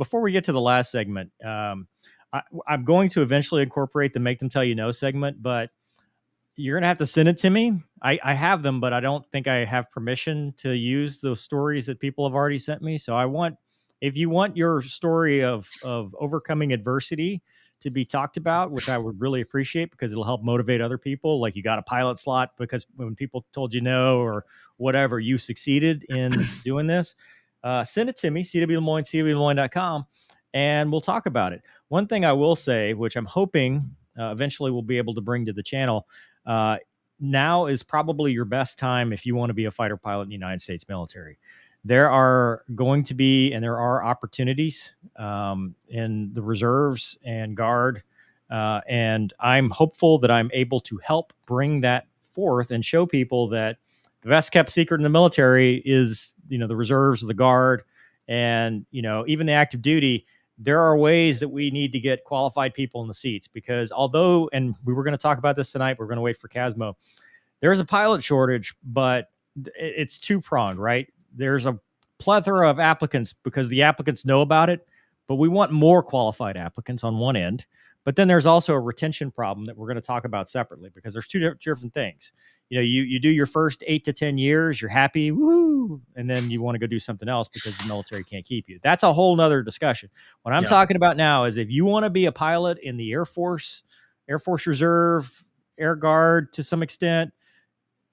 before we get to the last segment, I'm going to eventually incorporate the make them tell you no segment, but you're going to have to send it to me. I have them, but I don't think I have permission to use those stories that people have already sent me. So if you want your story of overcoming adversity to be talked about, which I would really appreciate because it'll help motivate other people. Like you got a pilot slot because when people told you no or whatever, you succeeded in doing this. Send it to me, cwlemoyne.com, and we'll talk about it. One thing I will say, which I'm hoping eventually we'll be able to bring to the channel, uh, now is probably your best time if you want to be a fighter pilot in the United States military. There are going to be, and there are opportunities in the reserves and guard. And I'm hopeful that I'm able to help bring that forth and show people that the best kept secret in the military is, the reserves, the guard, and, even the active duty. There are ways that we need to get qualified people in the seats because and we were going to talk about this tonight, we're going to wait for Casmo. There's a pilot shortage, but it's two-pronged, right? There's a plethora of applicants because the applicants know about it, but we want more qualified applicants on one end. But then there's also a retention problem that we're going to talk about separately because there's two different things. You do your first 8 to 10 years, you're happy, woo, and then you want to go do something else because the military can't keep you. That's a whole nother discussion. What I'm talking about now is if you want to be a pilot in the Air Force Reserve, Air Guard to some extent.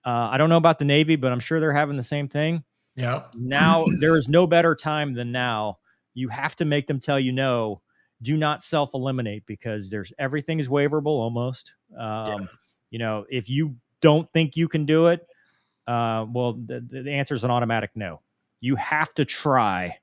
I don't know about the Navy, but I'm sure they're having the same thing. Yeah. Now there is no better time than now. You have to make them tell you no. Do not self-eliminate because everything is waiverable almost. If you don't think you can do it, the answer is an automatic no. You have to try.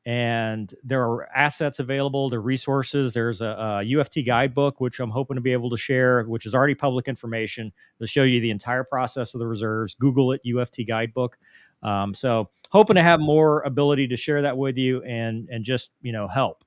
And there are assets available, there are resources. There's a UFT guidebook, which I'm hoping to be able to share, which is already public information. They'll show you the entire process of the reserves. Google it, UFT guidebook. So hoping to have more ability to share that with you and just, help.